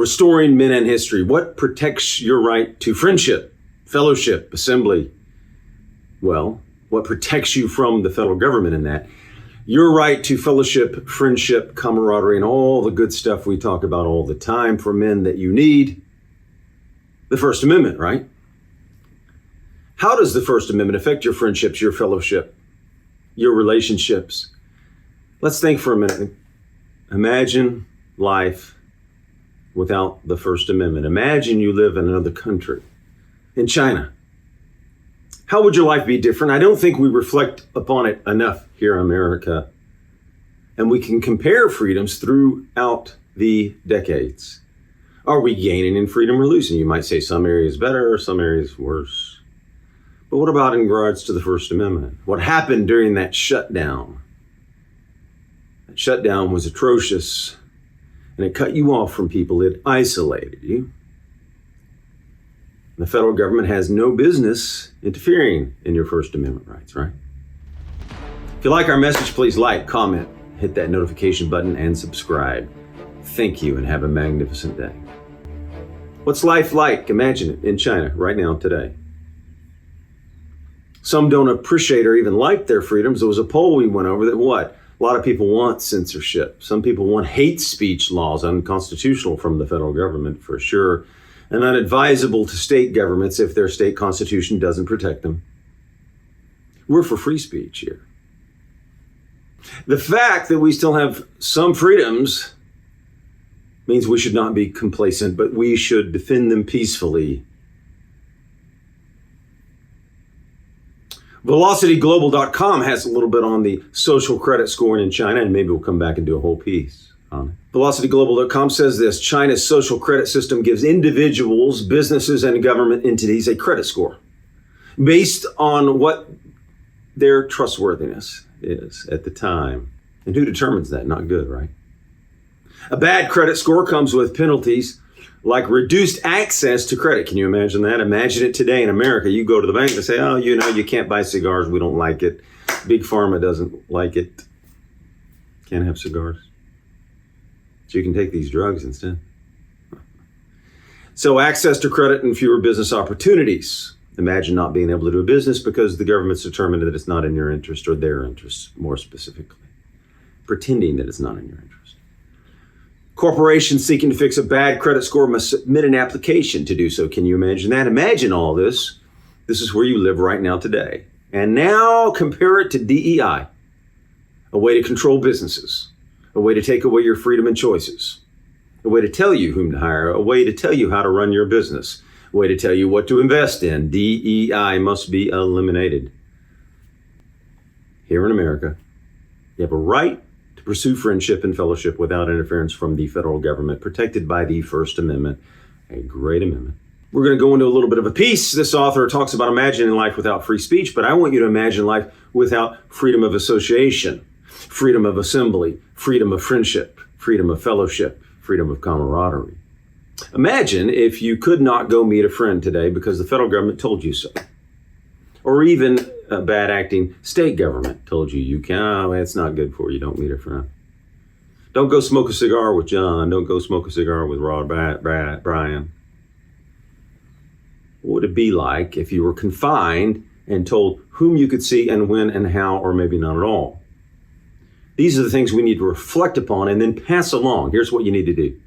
Restoring men and history. What protects your right to friendship, fellowship, assembly? Well, what protects you from the federal government in that? Your right to fellowship, friendship, camaraderie, and all the good stuff we talk about all the time for men that you need. The First Amendment, right? How does the First Amendment affect your friendships, your fellowship, your relationships? Let's think for a minute. Imagine life without the First Amendment. Imagine you live in another country, in China. How would your life be different? I don't think we reflect upon it enough here in America. And we can compare freedoms throughout the decades. Are we gaining in freedom or losing? You might say some areas better or some areas worse. But what about in regards to the First Amendment? What happened during that shutdown? That shutdown was atrocious, and it cut you off from people. It isolated you. The federal government has no business interfering in your First Amendment rights, right? If you like our message, please like, comment, hit that notification button, and subscribe. Thank you, and have a magnificent day. What's life like? Imagine it in China right now, today. Some don't appreciate or even like their freedoms. There was a poll we went over that what? A lot of people want censorship. Some people want hate speech laws, unconstitutional from the federal government for sure, and unadvisable to state governments if their state constitution doesn't protect them. We're for free speech here. The fact that we still have some freedoms means we should not be complacent, but we should defend them peacefully. VelocityGlobal.com has a little bit on the social credit scoring in China, and maybe we'll come back and do a whole piece on it. VelocityGlobal.com says this: China's social credit system gives individuals, businesses, and government entities a credit score based on what their trustworthiness is at the time. And who determines that? Not good, right? A bad credit score comes with penalties like reduced access to credit. Can you imagine that? Imagine it today in America. You go to the bank and say, oh, you can't buy cigars. We don't like it. Big Pharma doesn't like it. Can't have cigars. So you can take these drugs instead. So access to credit and fewer business opportunities. Imagine not being able to do a business because the government's determined that it's not in your interest, or their interest more specifically. Pretending that it's not in your interest. Corporations seeking to fix a bad credit score must submit an application to do so. Can you imagine that? Imagine all this. This is where you live right now today. And now compare it to DEI, a way to control businesses, a way to take away your freedom and choices, a way to tell you whom to hire, a way to tell you how to run your business, a way to tell you what to invest in. DEI must be eliminated. Here in America, you have a right to pursue friendship and fellowship without interference from the federal government, protected by the First Amendment, a great amendment. We're going to go into a little bit of a piece. This author talks about imagining life without free speech, but I want you to imagine life without freedom of association, freedom of assembly, freedom of friendship, freedom of fellowship, freedom of camaraderie. Imagine if you could not go meet a friend today because the federal government told you so. Or even a bad acting state government told you can't, it's not good for you, don't meet a friend. Don't go smoke a cigar with John, don't go smoke a cigar with Rod Brian. What would it be like if you were confined and told whom you could see and when and how, or maybe not at all? These are the things we need to reflect upon and then pass along. Here's what you need to do.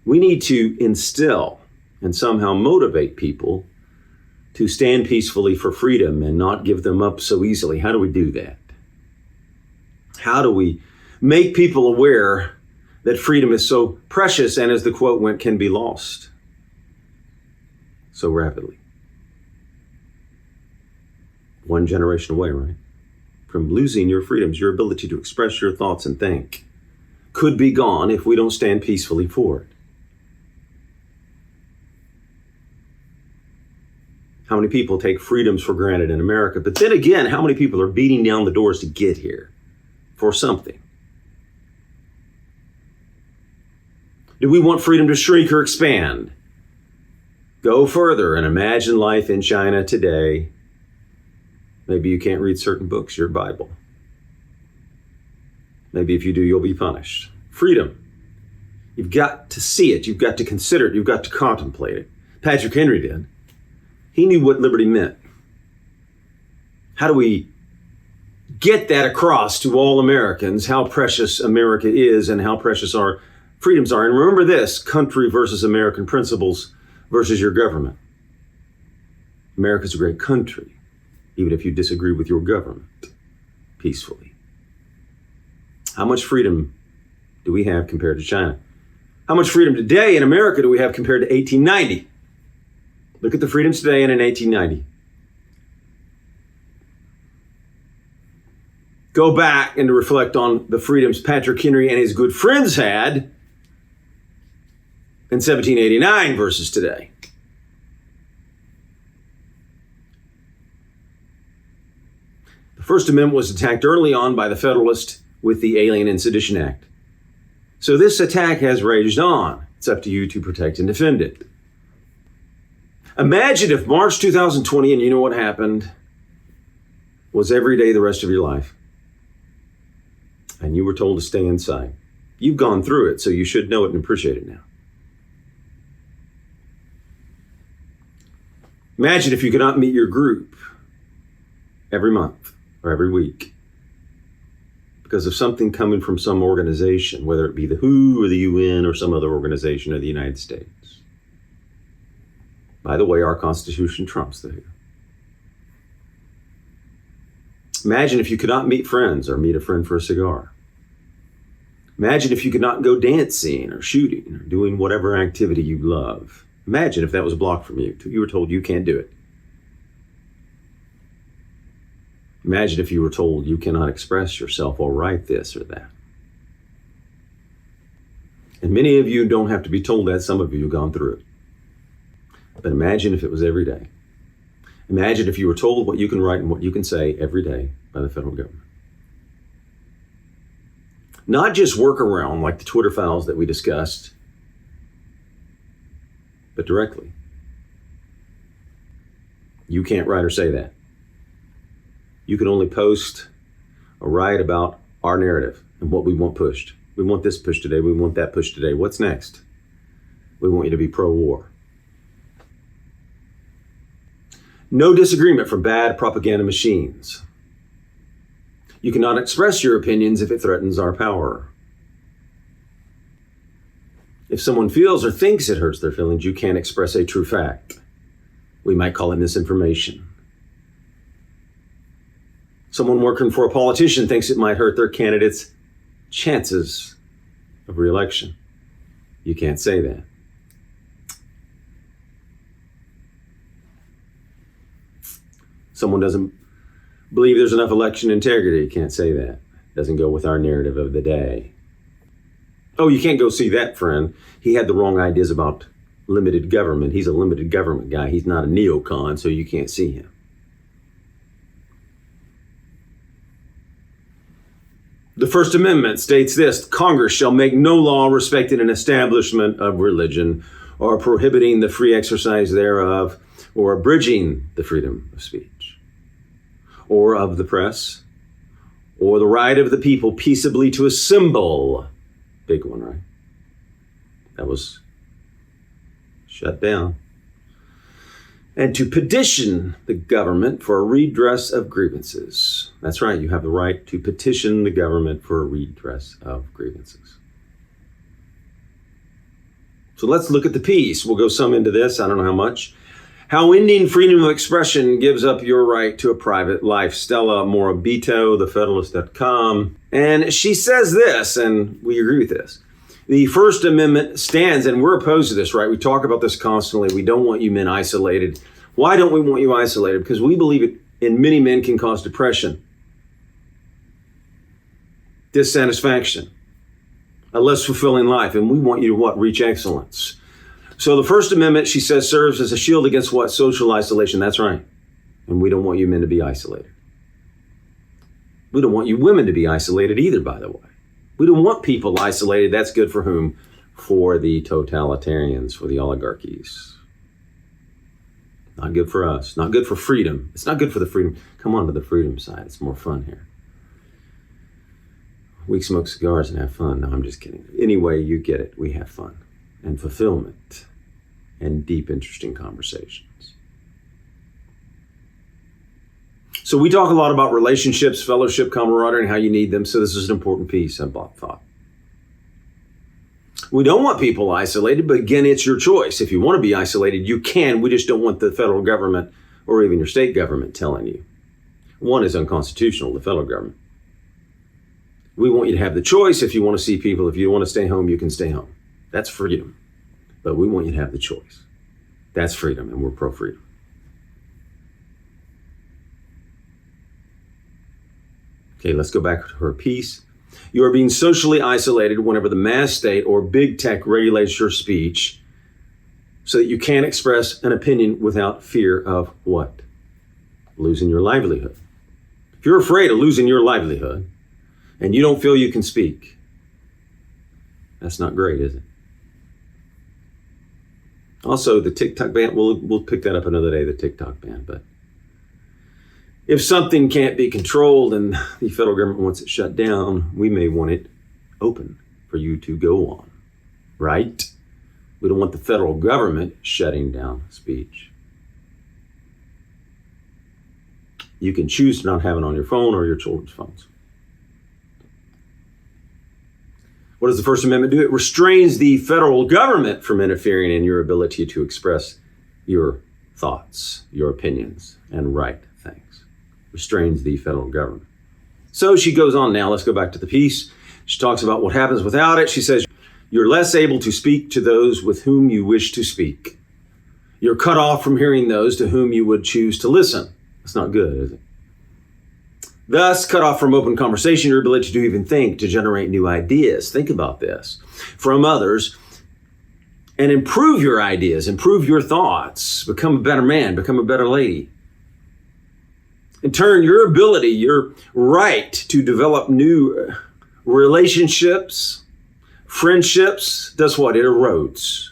We need to instill and somehow motivate people to stand peacefully for freedom and not give them up so easily. How do we do that? How do we make people aware that freedom is so precious and, as the quote went, can be lost so rapidly? One generation away, right? From losing your freedoms, your ability to express your thoughts and think could be gone if we don't stand peacefully for it. How many people take freedoms for granted in America? But then again, how many people are beating down the doors to get here for something? Do we want freedom to shrink or expand? Go further and imagine life in China today. Maybe you can't read certain books, your Bible. Maybe if you do, you'll be punished. Freedom. You've got to see it. You've got to consider it. You've got to contemplate it. Patrick Henry did. He knew what liberty meant. How do we get that across to all Americans, how precious America is and how precious our freedoms are? And remember this: country versus American principles versus your government. America's a great country, even if you disagree with your government, peacefully. How much freedom do we have compared to China? How much freedom today in America do we have compared to 1890? Look at the freedoms today and in 1890. Go back and to reflect on the freedoms Patrick Henry and his good friends had in 1789 versus today. The First Amendment was attacked early on by the Federalists with the Alien and Sedition Act. So this attack has raged on. It's up to you to protect and defend it. Imagine if March 2020, and you know what happened, was every day the rest of your life, and you were told to stay inside. You've gone through it, so you should know it and appreciate it now. Imagine if you could not meet your group every month or every week because of something coming from some organization, whether it be the WHO or the UN or some other organization or the United States. By the way, our Constitution trumps the WHO. Imagine if you could not meet friends or meet a friend for a cigar. Imagine if you could not go dancing or shooting or doing whatever activity you love. Imagine if that was blocked from you. You were told you can't do it. Imagine if you were told you cannot express yourself or write this or that. And many of you don't have to be told that. Some of you have gone through it. But imagine if it was every day. Imagine if you were told what you can write and what you can say every day by the federal government. Not just work around like the Twitter files that we discussed, but directly. You can't write or say that. You can only post or write about our narrative and what we want pushed. We want this pushed today. We want that pushed today. What's next? We want you to be pro-war. No disagreement from bad propaganda machines. You cannot express your opinions if it threatens our power. If someone feels or thinks it hurts their feelings, you can't express a true fact. We might call it misinformation. Someone working for a politician thinks it might hurt their candidate's chances of re-election. You can't say that. Someone doesn't believe there's enough election integrity. You can't say that. Doesn't go with our narrative of the day. Oh, you can't go see that friend. He had the wrong ideas about limited government. He's a limited government guy. He's not a neocon, so you can't see him. The First Amendment states this: Congress shall make no law respecting an establishment of religion or prohibiting the free exercise thereof or abridging the freedom of speech or of the press or the right of the people peaceably to assemble. Big one, right? That was shut down. And to petition the government for a redress of grievances. That's right, you have the right to petition the government for a redress of grievances. So let's look at the piece. We'll go some into this, I don't know how much. How ending freedom of expression gives up your right to a private life. Stella Morabito, thefederalist.com. And she says this, and we agree with this. The First Amendment stands, and we're opposed to this, right? We talk about this constantly. We don't want you men isolated. Why don't we want you isolated? Because we believe it in many men can cause depression, dissatisfaction, a less fulfilling life. And we want you to what? Reach excellence. So the First Amendment, she says, serves as a shield against what? Social isolation. That's right. And we don't want you men to be isolated. We don't want you women to be isolated either, by the way. We don't want people isolated. That's good for whom? For the totalitarians, for the oligarchies. Not good for us. Not good for freedom. It's not good for the freedom. Come on to the freedom side. It's more fun here. We smoke cigars and have fun. No, I'm just kidding. Anyway, you get it. We have fun and fulfillment and deep, interesting conversations. So we talk a lot about relationships, fellowship, camaraderie, and how you need them. So this is an important piece, I thought. We don't want people isolated, but again, it's your choice. If you want to be isolated, you can. We just don't want the federal government or even your state government telling you. One is unconstitutional, the federal government. We want you to have the choice. If you want to see people, if you want to stay home, you can stay home. That's freedom. But we want you to have the choice. That's freedom, and we're pro-freedom. Okay, let's go back to her piece. You are being socially isolated whenever the mass state or big tech regulates your speech so that you can't express an opinion without fear of what? Losing your livelihood. If you're afraid of losing your livelihood and you don't feel you can speak, that's not great, is it? Also, the TikTok ban, we'll pick that up another day, the TikTok ban, but if something can't be controlled and the federal government wants it shut down, we may want it open for you to go on, right? We don't want the federal government shutting down speech. You can choose to not have it on your phone or your children's phones. What does the First Amendment do? It restrains the federal government from interfering in your ability to express your thoughts, your opinions, and write things. Restrains the federal government. So she goes on now. Let's go back to the piece. She talks about what happens without it. She says, you're less able to speak to those with whom you wish to speak. You're cut off from hearing those to whom you would choose to listen. That's not good, is it? Thus, cut off from open conversation, your ability to even think, to generate new ideas. Think about this. From others, and improve your ideas, improve your thoughts, become a better man, become a better lady. In turn, your ability, your right to develop new relationships, friendships, does what? It erodes.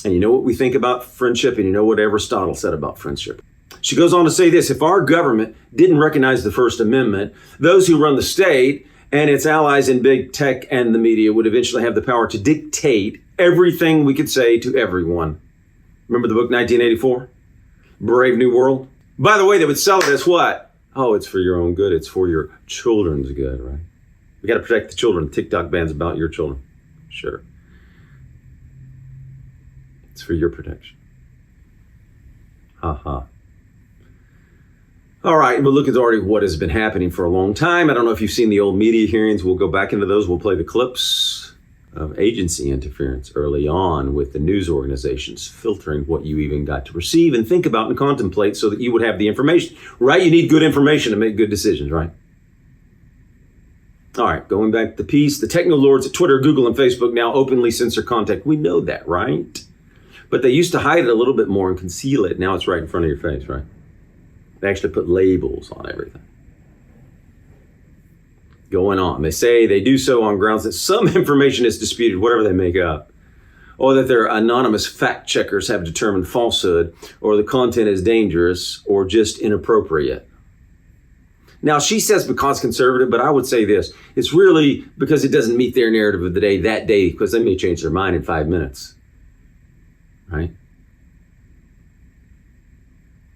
And you know what we think about friendship, and you know what Aristotle said about friendship. She goes on to say this: if our government didn't recognize the First Amendment, those who run the state and its allies in big tech and the media would eventually have the power to dictate everything we could say to everyone. Remember the book 1984? Brave New World? By the way, they would sell it as what? Oh, it's for your own good. It's for your children's good, right? We got to protect the children. TikTok ban's about your children. Sure. It's for your protection. Ha ha. All right, we'll look at already what has been happening for a long time. I don't know if you've seen the old media hearings. We'll go back into those. We'll play the clips of agency interference early on with the news organizations filtering what you even got to receive and think about and contemplate so that you would have the information, right? You need good information to make good decisions, right? All right, going back to the piece, the techno lords at Twitter, Google, and Facebook now openly censor content. We know that, right? But they used to hide it a little bit more and conceal it. Now it's right in front of your face, right? They actually put labels on everything. Going on. They say they do so on grounds that some information is disputed, whatever they make up, or that their anonymous fact checkers have determined falsehood, or the content is dangerous or just inappropriate. Now, she says because conservative, but I would say this. It's really because it doesn't meet their narrative of the day that day, because they may change their mind in 5 minutes, right?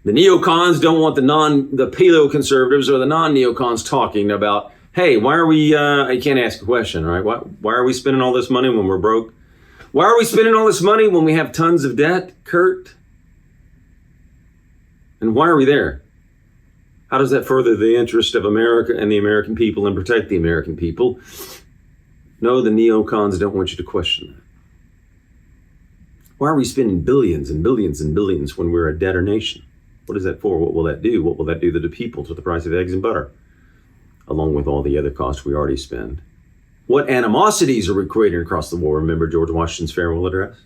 The neocons don't want the paleo-conservatives or the non-neocons talking about, hey, why are we, I can't ask a question, right? Why are we spending all this money when we're broke? Why are we spending all this money when we have tons of debt, Kurt? And why are we there? How does that further the interest of America and the American people and protect the American people? No, the neocons don't want you to question that. Why are we spending billions and billions and billions when we're a debtor nation? What is that for? What will that do? What will that do to the people, to the price of eggs and butter, along with all the other costs we already spend? What animosities are we creating across the war? Remember George Washington's farewell address?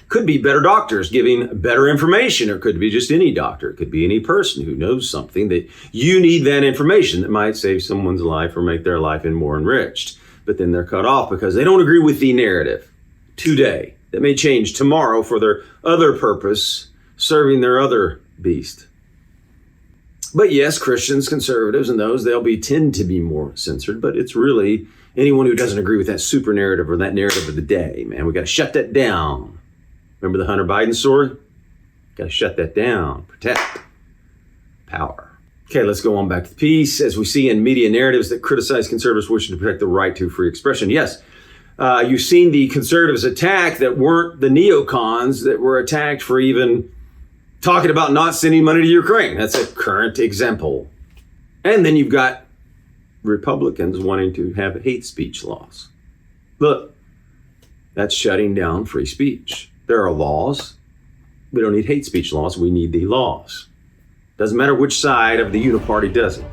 Could be better doctors giving better information, or could be just any doctor. It could be any person who knows something that you need that information that might save someone's life or make their life more enriched. But then they're cut off because they don't agree with the narrative today. That may change tomorrow for their other purpose, serving their other beast. But yes, Christians, conservatives, and those, tend to be more censored, but it's really anyone who doesn't agree with that super narrative or that narrative of the day, man. We got to shut that down. Remember the Hunter Biden story? Got to shut that down. Protect power. Okay, let's go on back to the piece. As we see in media narratives that criticize conservatives wishing to protect the right to free expression. Yes, you've seen the conservatives attack that weren't the neocons that were attacked for even talking about not sending money to Ukraine. That's a current example. And then you've got Republicans wanting to have hate speech laws. Look, that's shutting down free speech. There are laws. We don't need hate speech laws. We need the laws. Doesn't matter which side of the uniparty does it.